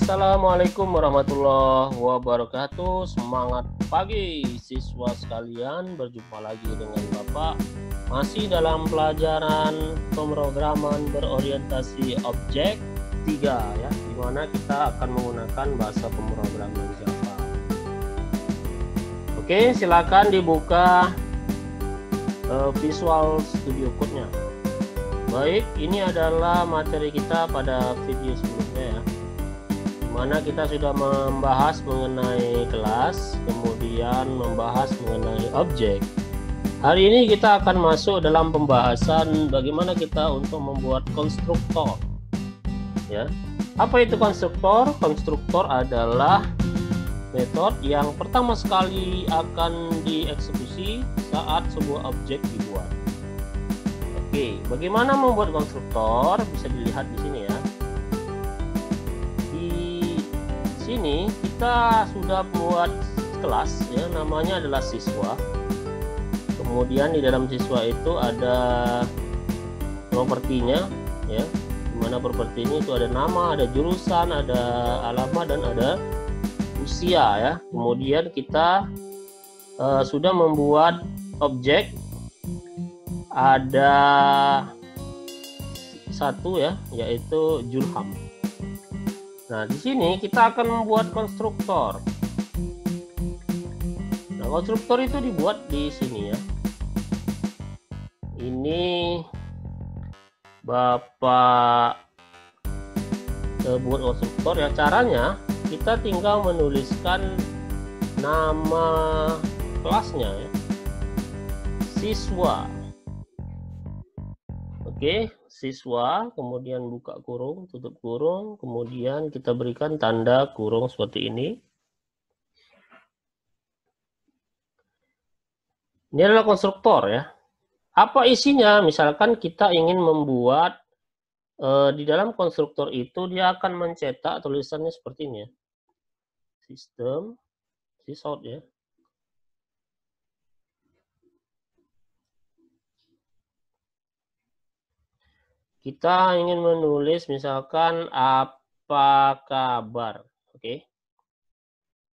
Assalamualaikum warahmatullahi wabarakatuh. Semangat pagi siswa sekalian, berjumpa lagi dengan Bapak masih dalam pelajaran pemrograman berorientasi objek 3 ya, di mana kita akan menggunakan bahasa pemrograman Java. Oke, silakan dibuka Visual Studio Code-nya. Baik, ini adalah materi kita pada video sebelumnya ya, mana kita sudah membahas mengenai kelas, kemudian membahas mengenai objek. Hari ini kita akan masuk dalam pembahasan bagaimana kita untuk membuat konstruktor. Ya, apa itu konstruktor? Konstruktor adalah metode yang pertama sekali akan dieksekusi saat sebuah objek dibuat. Oke, bagaimana membuat konstruktor? Bisa dilihat di sini ya. Sini kita sudah buat kelas ya, namanya adalah siswa. Kemudian di dalam siswa itu ada propertinya ya, dimana properti ini itu ada nama, ada jurusan, ada alamat, dan ada usia ya. Kemudian kita sudah membuat objek, ada satu ya, yaitu Julham. Nah, di sini kita akan membuat konstruktor. Nah, konstruktor itu dibuat di sini ya. Ini Bapak buat konstruktor ya. Caranya kita tinggal menuliskan nama kelasnya ya. Siswa. Oke, siswa, kemudian buka kurung, tutup kurung, kemudian kita berikan tanda kurung seperti ini. Ini adalah konstruktor ya. Apa isinya? Misalkan kita ingin membuat di dalam konstruktor itu dia akan mencetak tulisannya seperti ini ya. Sistem, sysout ya. Kita ingin menulis misalkan apa kabar, oke.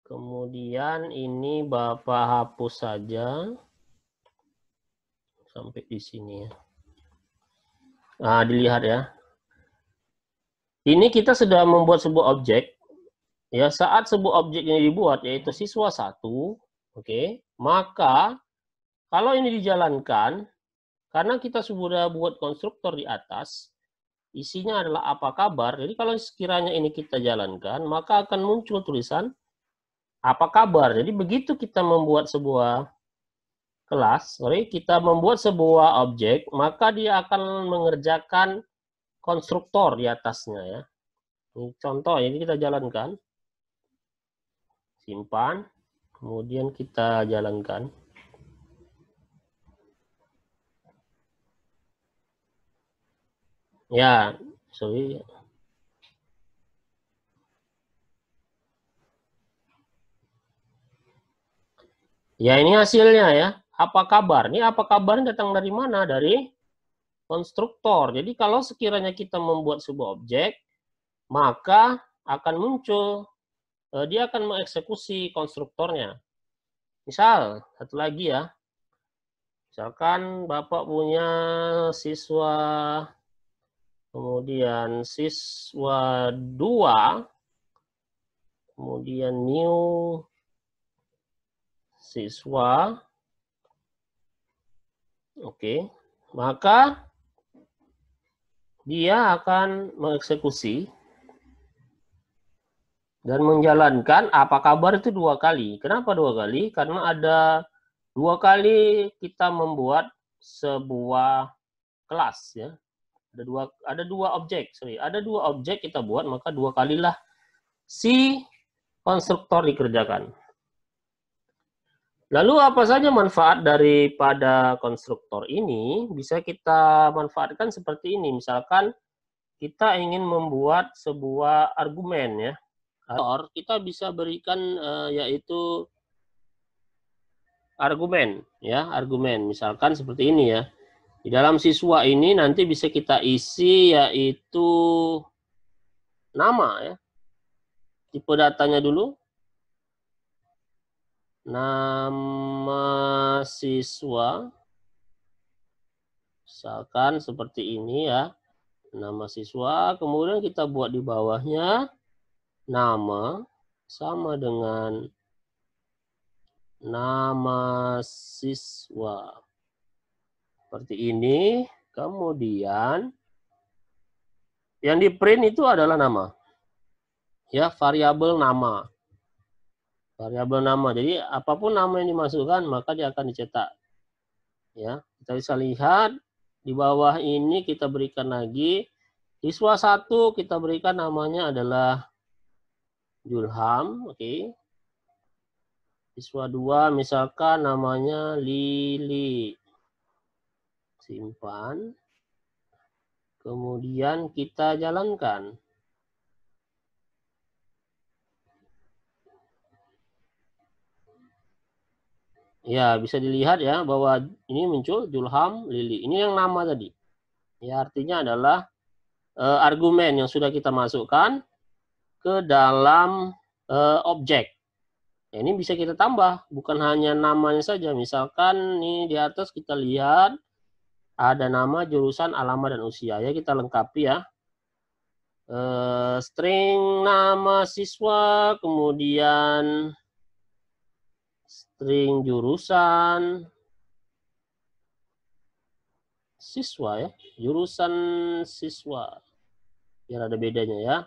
Kemudian ini Bapak hapus saja sampai di sini ya. Nah, dilihat ya. Ini kita sudah membuat sebuah objek. Ya, saat sebuah objek ini dibuat yaitu siswa 1, oke. Maka kalau ini dijalankan, karena kita sudah buat konstruktor di atas, isinya adalah apa kabar. Jadi kalau sekiranya ini kita jalankan, maka akan muncul tulisan apa kabar. Jadi begitu kita membuat sebuah kelas, kita membuat sebuah objek, maka dia akan mengerjakan konstruktor di atasnya ya. Ini contoh, ini kita jalankan. Simpan, kemudian kita jalankan. Ya, sorry. Ya, ini hasilnya ya. Apa kabar? Ini apa kabarnya datang dari mana? Dari konstruktor. Jadi kalau sekiranya kita membuat sebuah objek, maka akan muncul, dia akan mengeksekusi konstruktornya. Misal, satu lagi ya. Misalkan Bapak punya siswa, kemudian siswa 2, kemudian new siswa, oke, maka dia akan mengeksekusi dan menjalankan apa kabar itu 2 kali. Kenapa 2 kali? Karena ada 2 kali kita membuat sebuah kelas ya. Ada dua objek, ada 2 objek kita buat, maka 2 kalilah si konstruktor dikerjakan. Lalu apa saja manfaat daripada konstruktor ini? Bisa kita manfaatkan seperti ini. Misalkan kita ingin membuat sebuah argumen ya. Kita bisa berikan yaitu argumen ya, argumen. Misalkan seperti ini ya. Di dalam siswa ini nanti bisa kita isi yaitu nama ya. tipe datanya dulu. Nama siswa. Misalkan seperti ini ya. Nama siswa, kemudian kita buat di bawahnya nama sama dengan nama siswa. Seperti ini. Kemudian yang di print itu adalah nama. Ya, variabel nama. Variabel nama. Jadi apapun nama yang dimasukkan maka dia akan dicetak. Ya, kita bisa lihat di bawah ini kita berikan lagi siswa 1 kita berikan namanya adalah Julham, oke. Siswa 2 misalkan namanya Lili. Simpan. Kemudian kita jalankan. Ya, bisa dilihat ya bahwa ini muncul Julham, Lili. Ini yang nama tadi. Ya, artinya adalah argumen yang sudah kita masukkan ke dalam objek. Ya, ini bisa kita tambah, bukan hanya namanya saja. Misalkan nih di atas kita lihat ada nama, jurusan, alamat, dan usia. Ya, kita lengkapi ya. String nama siswa, kemudian string jurusan siswa ya, jurusan siswa. Biar ada bedanya ya.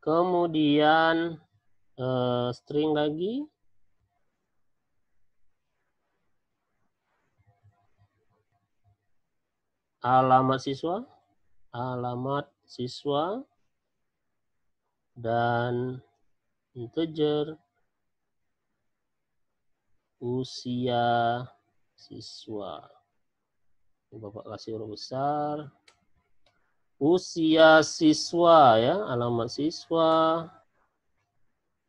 Kemudian string lagi. Alamat siswa, dan integer usia siswa. Bapak kasih huruf besar. Usia siswa ya, alamat siswa,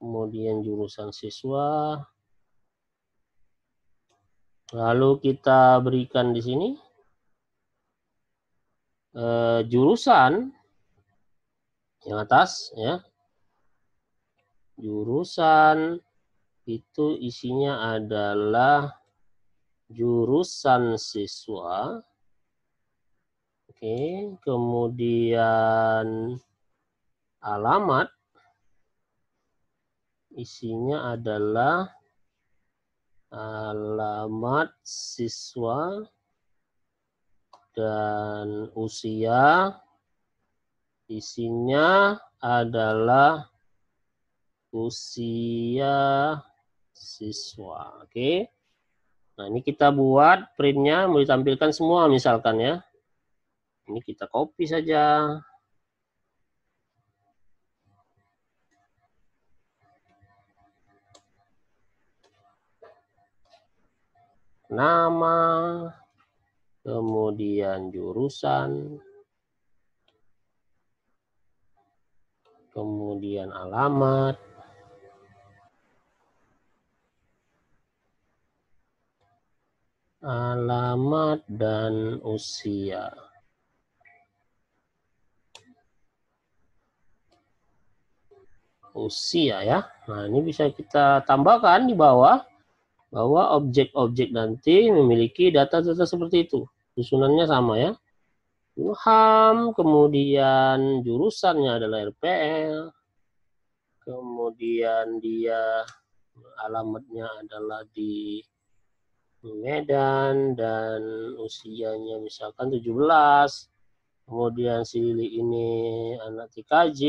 kemudian jurusan siswa. Lalu kita berikan di sini jurusan yang atas ya. Jurusan itu isinya adalah jurusan siswa. Oke, kemudian alamat isinya adalah alamat siswa, dan usia isinya adalah usia siswa. Oke. Nah, ini kita buat printnya mau ditampilkan semua misalkan ya. Ini kita copy saja. Nama, kemudian jurusan, kemudian alamat, dan usia. Usia ya. Nah, ini bisa kita tambahkan di bawah bahwa objek-objek nanti memiliki data-data seperti itu. Susunannya sama ya. Julham, kemudian jurusannya adalah RPL, kemudian dia alamatnya adalah di Medan, dan usianya misalkan 17. Kemudian si Lili ini anak TKJ.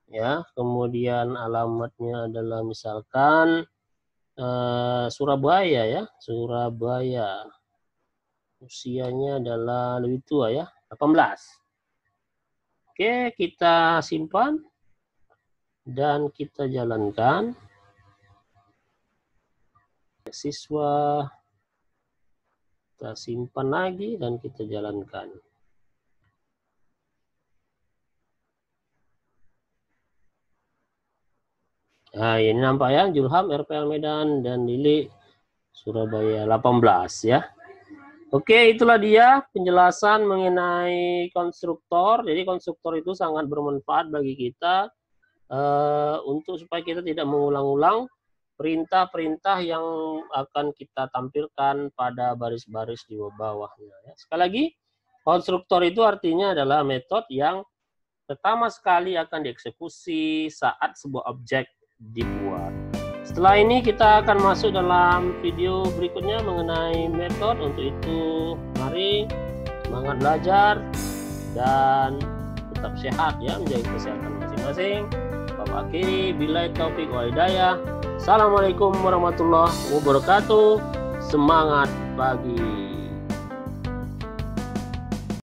Ya, kemudian alamatnya adalah misalkan Surabaya ya, Surabaya. Usianya adalah lebih tua ya, 18. Oke, kita simpan dan kita jalankan. Siswa, kita simpan lagi dan kita jalankan. Nah, ini nampak ya, Julham, RPL Medan, dan Lili, Surabaya 18 ya. Oke, itulah dia penjelasan mengenai konstruktor. Jadi konstruktor itu sangat bermanfaat bagi kita untuk supaya kita tidak mengulang-ulang perintah-perintah yang akan kita tampilkan pada baris-baris di bawahnya. Sekali lagi, konstruktor itu artinya adalah metode yang pertama sekali akan dieksekusi saat sebuah objek dibuat. Setelah ini kita akan masuk dalam video berikutnya mengenai metode. Untuk itu, mari semangat belajar dan tetap sehat ya, menjaga kesehatan masing-masing. Bapak akhiri, billahi taufik wal hidayah. Assalamualaikum warahmatullahi wabarakatuh. Semangat pagi.